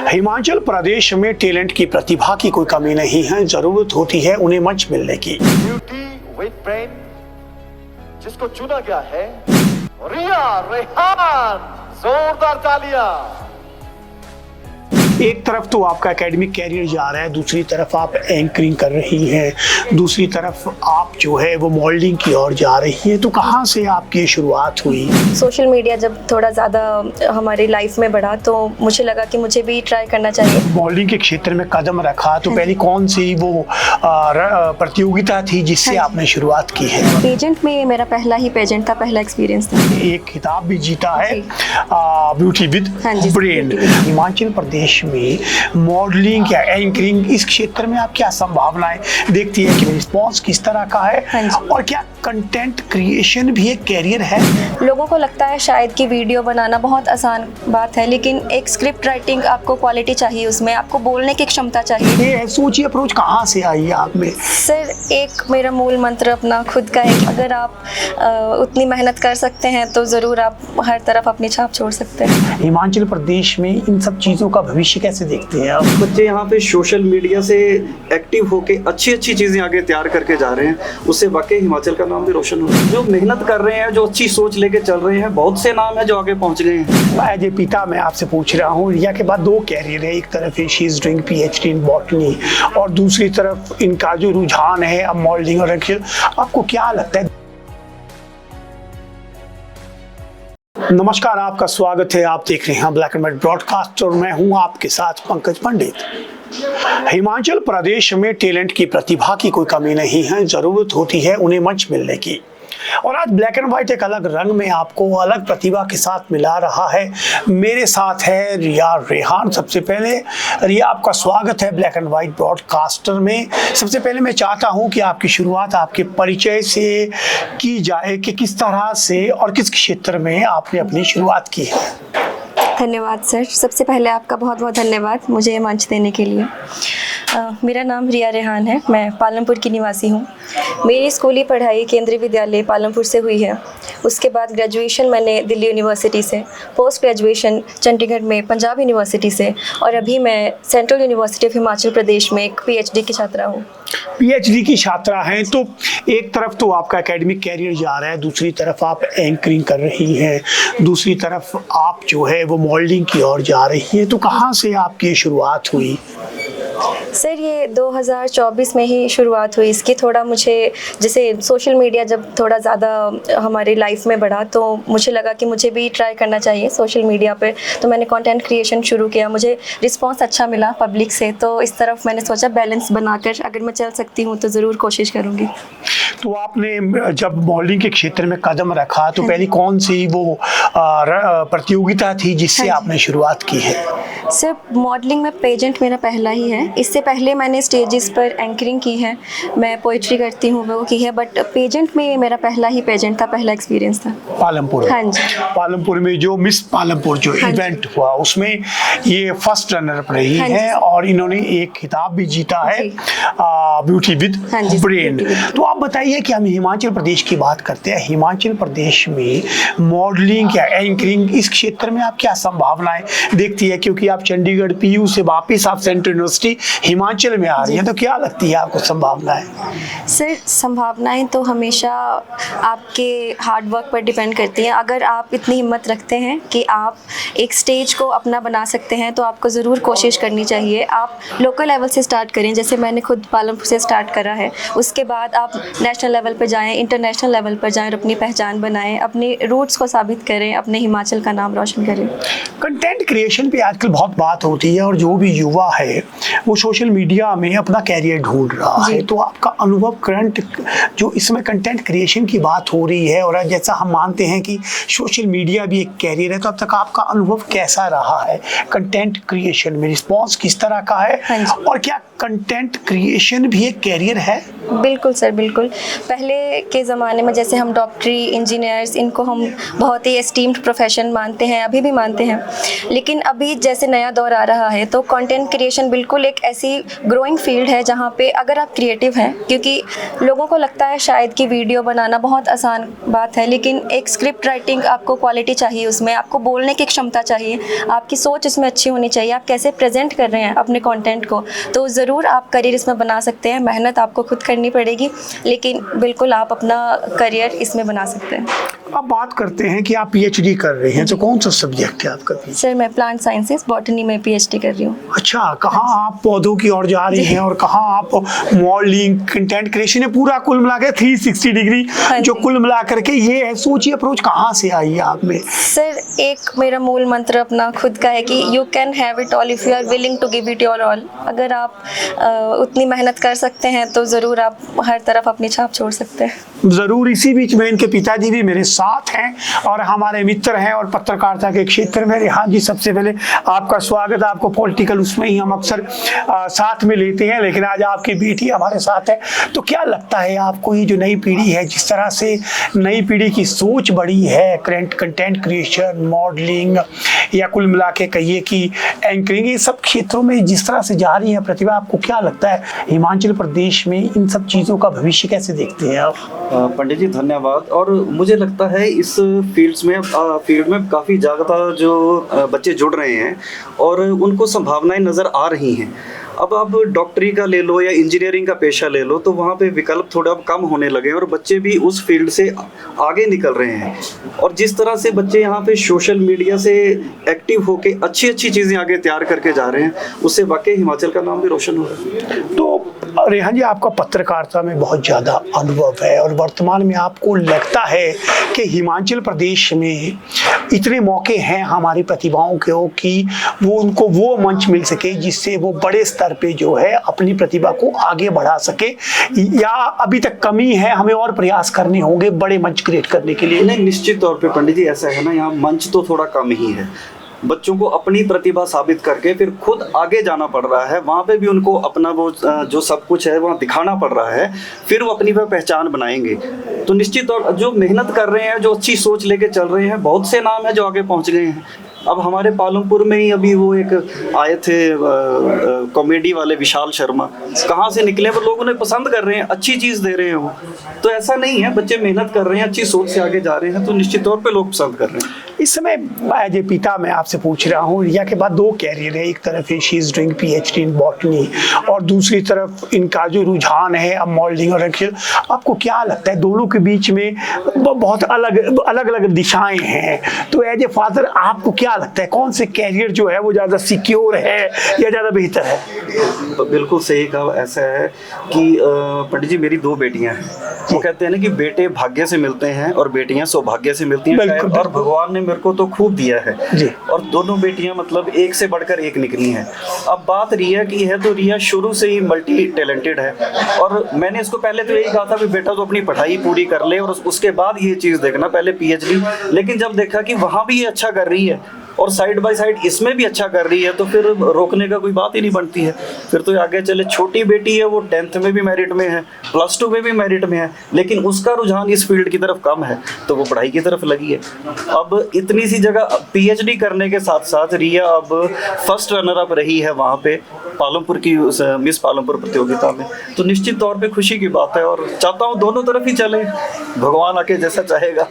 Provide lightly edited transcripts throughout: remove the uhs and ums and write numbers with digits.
हिमाचल प्रदेश में टैलेंट की प्रतिभा की कोई कमी नहीं है, जरूरत होती है उन्हें मंच मिलने की। ब्यूटी विद ब्रेन जिसको चुना गया है रिया रेहान, जोरदार तालियां। एक तरफ तो आपका एकेडमिक कैरियर जा रहा है, दूसरी तरफ आप एंकरिंग कर रही हैं, दूसरी तरफ आप जो है वो मॉडलिंग की ओर जा रही हैं। तो कहाँ से आपकी शुरुआत हुई? सोशल मीडिया जब थोड़ा ज़्यादा हमारी लाइफ में बढ़ा तो मुझे लगा कि मुझे भी ट्राई करना चाहिए। मॉडलिंग के क्षेत्र में कदम रखा तो पहली कौन सी वो प्रतियोगिता थी जिससे आपने शुरुआत की है? पेजेंट में मेरा पहला ही पेजेंट था, पहला एक्सपीरियंस था। एक खिताब भी जीता है beauty with brain. Himachal Pradesh में मॉडलिंग या एंकरिंग इस क्षेत्र में आप क्या संभावनाएं देखती है कि रिस्पॉन्स किस तरह का है और क्या कंटेंट क्रिएशन भी एक कैरियर है? लोगों को लगता है शायद कि वीडियो बनाना बहुत आसान बात है, लेकिन एक स्क्रिप्ट राइटिंग आपको क्वालिटी चाहिए, उसमें आपको बोलने की क्षमता चाहिए। ये सोची अप्रोच कहाँ से आई है आप में? सर, एक मेरा मूल मंत्र अपना खुद का है कि अगर आप उतनी मेहनत कर सकते हैं तो ज़रूर आप हर तरफ अपनी छाप छोड़ सकते हैं। हिमाचल प्रदेश में इन सब चीज़ों का भविष्य कैसे देखते हैं आप? बच्चे यहाँ पे सोशल मीडिया से एक्टिव होके अच्छी अच्छी चीज़ें आगे तैयार करके जा रहे हैं, उससे वाकई हिमाचल का नाम भी रोशन हो रहा है। जो मेहनत कर रहे हैं, जो अच्छी सोच लेके चल रहे हैं, बहुत से नाम है जो आगे पहुँच गए हैं। एज ए पिता मैं आपसे पूछ रहा हूँ, रिया के बाद दो कैरियर है, एक तरफ she is doing PhD in botany और दूसरी तरफ इनका जो रुझान है अब मॉडलिंग और एक्शन। आपको क्या लगता है? नमस्कार, आपका स्वागत है। आप देख रहे हैं ब्लैक एंड व्हाइट ब्रॉडकास्ट और मैं हूं आपके साथ पंकज पंडित। हिमाचल प्रदेश में टैलेंट की प्रतिभा की कोई कमी नहीं है, जरूरत होती है उन्हें मंच मिलने की। और आज ब्लैक एंड व्हाइट एक अलग रंग में आपको अलग प्रतिभा के साथ मिला रहा है। मेरे साथ है रिया रेहान। सबसे पहले रिया, आपका स्वागत है ब्लैक एंड व्हाइट ब्रॉडकास्टर में। सबसे पहले मैं चाहता हूं कि आपकी शुरुआत आपके परिचय से की जाए कि किस तरह से और किस क्षेत्र में आपने अपनी शुरुआत की है। धन्यवाद सर, सबसे पहले आपका बहुत बहुत धन्यवाद मुझे मंच देने के लिए। मेरा नाम रिया रेहान है, मैं पालमपुर की निवासी हूँ। मेरी स्कूली पढ़ाई केंद्रीय विद्यालय पालमपुर से हुई है। उसके बाद ग्रेजुएशन मैंने दिल्ली यूनिवर्सिटी से, पोस्ट ग्रेजुएशन चंडीगढ़ में पंजाब यूनिवर्सिटी से, और अभी मैं central university of Himachal Pradesh में एक PhD की छात्रा हूँ। PhD की छात्रा हैं, तो एक तरफ तो आपका एकेडमिक कैरियर जा रहा है, दूसरी तरफ आप एंकरिंग कर रही हैं, दूसरी तरफ आप जो है वो मॉडलिंग की ओर जा रही हैं। तो कहाँ से आपकी शुरुआत हुई? सर, ये 2024 में ही शुरुआत हुई इसकी। थोड़ा मुझे जैसे सोशल मीडिया जब थोड़ा ज़्यादा हमारी लाइफ में बढ़ा तो मुझे लगा कि मुझे भी ट्राई करना चाहिए सोशल मीडिया पे। तो मैंने कंटेंट क्रिएशन शुरू किया, मुझे रिस्पांस अच्छा मिला पब्लिक से, तो इस तरफ मैंने सोचा बैलेंस बनाकर अगर मैं चल सकती हूँ तो ज़रूर कोशिश करूँगी। तो आपने जब मॉडलिंग के क्षेत्र में कदम रखा तो पहली कौन सी वो प्रतियोगिता थी जिससे आपने शुरुआत की है? सर, मॉडलिंग में पेजेंट मेरा पहला ही है। इससे पहले मैंने स्टेजेस पर एंकरिंग की है, मैं पोइट्री करती हूँ वो की है, बट पेजेंट में मेरा पहला ही पेजेंट था, पहला एक्सपीरियंस था। पालमपुर? हाँ जी। पालमपुर में जो मिस पालमपुर जो इवेंट हुआ उसमें ये फर्स्ट रनर अप रही है और इन्होंने एक खिताब भी जीता है ब्यूटी विद ब्रेन। तो आप बताइए कि हम हिमाचल प्रदेश की बात करते हैं, हिमाचल प्रदेश में मॉडलिंग या एंकरिंग इस क्षेत्र में आप क्या संभावनाएं देखती है? क्योंकि आप चंडीगढ़ PU से वापस आप सेंट्रल यूनिवर्सिटी हिमाचल में आ रही हैं, तो क्या लगती है आपको संभावनाएं? सर, संभावनाएं तो हमेशा आपके हार्ड वर्क पर डिपेंड करती हैं। अगर आप इतनी हिम्मत रखते हैं कि आप एक स्टेज को अपना बना सकते हैं तो आपको ज़रूर कोशिश करनी चाहिए। आप लोकल लेवल से स्टार्ट करें, जैसे मैंने खुद पालमपुर से स्टार्ट करा है। उसके बाद आप नेशनल लेवल पर जाएँ, इंटरनेशनल लेवल पर जाएँ और अपनी पहचान बनाएँ, अपने रूट्स को साबित करें, अपने हिमाचल का नाम रोशन करें। कंटेंट क्रिएशन पे आजकल बहुत बात होती है और जो भी युवा है वो सोशल मीडिया में अपना कैरियर ढूंढ रहा है। तो आपका अनुभव करंट जो इसमें कंटेंट क्रिएशन की बात हो रही है और जैसा हम मानते हैं कि सोशल मीडिया भी एक कैरियर है, तो अब तक आपका अनुभव कैसा रहा है कंटेंट क्रिएशन में? रिस्पॉन्स किस तरह का है और क्या कंटेंट क्रिएशन भी एक कैरियर है? बिल्कुल सर, बिल्कुल। पहले के ज़माने में जैसे हम डॉक्टरी, इंजीनियर्स, इनको हम बहुत ही एस्टीम्ड प्रोफेशन मानते हैं, अभी भी मानते हैं। लेकिन अभी जैसे नया दौर आ रहा है तो कंटेंट क्रिएशन बिल्कुल एक ऐसी ग्रोइंग फील्ड है जहाँ पे अगर आप क्रिएटिव हैं, क्योंकि लोगों को लगता है शायद कि वीडियो बनाना बहुत आसान बात है, लेकिन एक स्क्रिप्ट राइटिंग आपको क्वालिटी चाहिए, उसमें आपको बोलने की क्षमता चाहिए, आपकी सोच इसमें अच्छी होनी चाहिए, आप कैसे प्रेजेंट कर रहे हैं अपने कंटेंट को, तो ज़रूर आप करियर इसमें बना सकते हैं। मेहनत आपको खुद करनी पड़ेगी, लेकिन बिल्कुल आप अपना करियर इसमें बना सकते हैं। अब बात करते हैं कि आप पीएचडी कर रहे हैं, तो कौन सा सब्जेक्ट है आपका? सर मैं प्लांट साइंसेस बॉटनी में पीएचडी कर रही हूँ। अच्छा, कहाँ आप पौधों की ओर जा रही हैं और कहाँ आप मॉडलिंग, कंटेंट क्रिएशन, पूरा कुल मिला के 360 डिग्री जो कुल मिला करके ये है, सोचिए अप्रोच कहाँ से आई है आप में? सर एक मेरा मूल मंत्र अपना खुद का है कि you can have it all if you are willing to give it your all. अगर आप उतनी मेहनत कर सकते हैं तो ज़रूर आप हर तरफ अपनी छाप छोड़ सकते हैं। ज़रूर। इसी बीच में इनके पिताजी भी मेरे साथ हैं और हमारे मित्र हैं और पत्रकारिता के क्षेत्र में। हाँ जी, सबसे पहले आपका स्वागत। आपको पॉलिटिकल उसमें ही हम अक्सर साथ में लेते हैं, लेकिन आज आपकी बेटी हमारे साथ है, तो क्या लगता है आपको ये जो नई पीढ़ी है, जिस तरह से नई पीढ़ी की सोच बढ़ी है, कंटेंट क्रिएशन, मॉडलिंग या कुल मिला के कहिए कि एंकरिंग, ये सब क्षेत्रों में जिस तरह से जा रही है प्रतिभा, आपको क्या लगता है हिमाचल प्रदेश में इन सब चीज़ों का भविष्य कैसे देखते हैं आप? पंडित जी धन्यवाद। और मुझे लगता है इस फील्ड में काफ़ी ज़्यादा जो बच्चे जुड़ रहे हैं और उनको संभावनाएं नज़र आ रही हैं। अब आप डॉक्टरी का ले लो या इंजीनियरिंग का पेशा ले लो, तो वहाँ पे विकल्प थोड़ा कम होने लगे और बच्चे भी उस फील्ड से आगे निकल रहे हैं। और जिस तरह से बच्चे यहाँ पे सोशल मीडिया से एक्टिव होके अच्छी अच्छी चीज़ें आगे तैयार करके जा रहे हैं, उससे वाकई हिमाचल का नाम भी रोशन हो रहा है। तो रेहान जी, आपका पत्रकारिता में बहुत ज़्यादा अनुभव है और वर्तमान में आपको लगता है कि हिमाचल प्रदेश में इतने मौके हैं हमारी प्रतिभाओं के कि वो उनको वो मंच मिल सके जिससे वो बड़े स्तर पे जो है अपनी प्रतिभा को आगे बढ़ा सके, या अभी तक कमी है, हमें और प्रयास करने होंगे बड़े मंच क्रिएट करने के लिए? नहीं, निश्चित तौर पे पंडित जी ऐसा है ना, यहाँ मंच तो थोड़ा कम ही है। बच्चों को अपनी प्रतिभा साबित करके फिर खुद आगे जाना पड़ रहा है, वहाँ पे भी उनको अपना वो जो सब कुछ है वहाँ दिखाना पड़ रहा है, फिर वो अपनी पहचान बनाएंगे। तो निश्चित तौर जो मेहनत कर रहे हैं, जो अच्छी सोच लेके चल रहे हैं, बहुत से नाम है जो आगे पहुँच गए हैं। अब हमारे पालमपुर में ही अभी वो एक आए थे कॉमेडी वाले विशाल शर्मा, कहाँ से निकले, वो लोग उन्हें पसंद कर रहे हैं, अच्छी चीज़ दे रहे हैं वो। तो ऐसा नहीं है, बच्चे मेहनत कर रहे हैं, अच्छी सोच से आगे जा रहे हैं, तो निश्चित तौर पे लोग पसंद कर रहे हैं। इस समय एज ए पिता मैं आपसे पूछ रहा हूँ, रिया के बाद 2 कैरियर है, एक तरफ she is doing PhD in botany और दूसरी तरफ इनका जो रुझान है अब मॉडलिंग और एक्शन। आपको क्या लगता है दोनों के बीच में बहुत अलग दिशाएं हैं, तो एज ए फादर आपको क्या लगता है कौन से कैरियर जो है वो ज़्यादा सिक्योर है या ज़्यादा बेहतर है? तो बिल्कुल सही कहा। ऐसा है कि पंडित जी मेरी 2 बेटियां हैं। वो कहते हैं ना कि बेटे भाग्य से मिलते हैं और बेटियां सौभाग्य से मिलती हैं, और भगवान ने मेरे को तो खूब दिया है जी। और दोनों बेटियां मतलब एक से बढ़कर एक निकली हैं। अब बात रिया की है, तो रिया शुरू से ही मल्टी टैलेंटेड है और मैंने इसको पहले तो यही कहा था कि बेटा तो अपनी पढ़ाई पूरी कर ले और उसके बाद ये चीज़ देखना, पहले पीएचडी। लेकिन जब देखा कि वहाँ भी ये अच्छा कर रही है और साइड बाय साइड इसमें भी अच्छा कर रही है, तो फिर रोकने का कोई बात ही नहीं बनती है। फिर तो आगे चले, छोटी बेटी है वो 10th में भी मेरिट में है, +2 में भी मेरिट में है, लेकिन उसका रुझान इस फील्ड की तरफ कम है, तो वो पढ़ाई की तरफ लगी है। अब इतनी सी जगह पीएचडी करने के साथ साथ रिया अब फर्स्ट रनर अप रही है वहाँ पे पालमपुर की मिस पालमपुर प्रतियोगिता में। तो निश्चित तौर पे खुशी की बात है और चाहता हूँ दोनों तरफ ही चले, भगवान आके जैसा चाहेगा।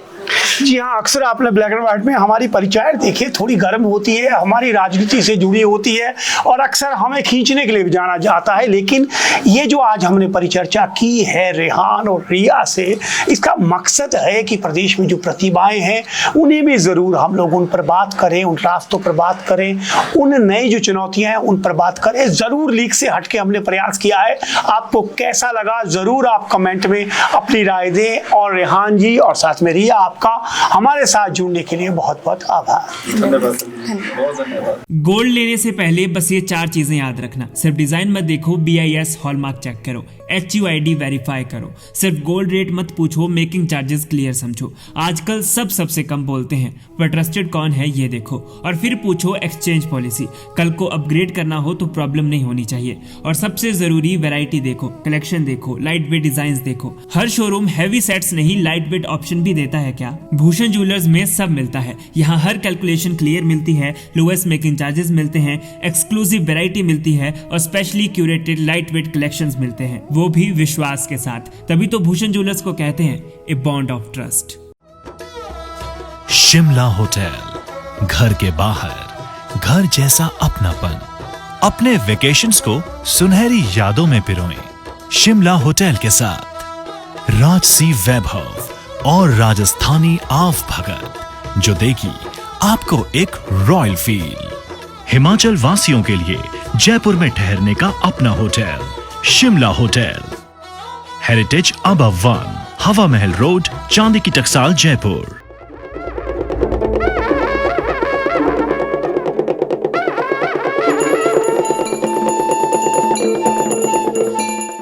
जी हाँ, अक्सर आपने ब्लैक एंड व्हाइट में हमारी परिचय देखिए थोड़ी गर्म होती है, हमारी राजनीति से जुड़ी होती है और अक्सर हमें खींचने के लिए भी जाना जाता है, लेकिन ये जो आज हमने परिचर्चा की है रेहान और रिया से, इसका मकसद है कि प्रदेश में जो प्रतिभाएं हैं उन्हें भी ज़रूर हम लोग उन पर बात करें, उन रास्तों पर बात करें, उन नई जो चुनौतियाँ हैं उन पर बात करें। ज़रूर लीक से हट के हमने प्रयास किया है, आपको कैसा लगा ज़रूर आप कमेंट में अपनी राय दें। और रेहान जी और साथ में रिया आपका हमारे साथ जुड़ने के लिए बहुत बहुत आभार। धन्यवाद सर, बहुत धन्यवाद। गोल्ड लेने से पहले बस ये 4 चीजें याद रखना। सिर्फ डिजाइन मत देखो, BIS हॉलमार्क चेक करो, HUID वेरीफाई करो। सिर्फ गोल्ड रेट मत पूछो, मेकिंग चार्जेस क्लियर समझो। आजकल सब सबसे कम बोलते हैं, पर ट्रस्टेड कौन है ये देखो। और फिर पूछो एक्सचेंज पॉलिसी। कल को अपग्रेड करना हो तो प्रॉब्लम नहीं होनी चाहिए। और सबसे जरूरी वैरायटी देखो, कलेक्शन देखो, लाइट वेट डिजाइन देखो। हर शोरूम हैवी सेट्स नहीं, लाइट वेट ऑप्शन भी देता है क्या? भूषण ज्वेलर्स में सब मिलता है। यहाँ हर कैलकुलेशन क्लियर मिलती है, लोएस्ट मेकिंग चार्जेस मिलते हैं, एक्सक्लूसिव वैरायटी मिलती है और specially curated light weight collections मिलते हैं, वो भी विश्वास के साथ। तभी तो भूषण ज्वेलर्स को कहते हैं a bond of trust. Shimla hotel, घर के बाहर घर जैसा अपनापन। अपने वेकेशंस को सुनहरी यादों में पिरोएं शिमला होटल के साथ। राजसी वैभव और राजस्थानी आव भगत जो देगी आपको एक रॉयल फील। हिमाचल वासियों के लिए जयपुर में ठहरने का अपना hotel Shimla hotel. Heritage above 1, हवा महल रोड, चांदी की टकसाल, जयपुर।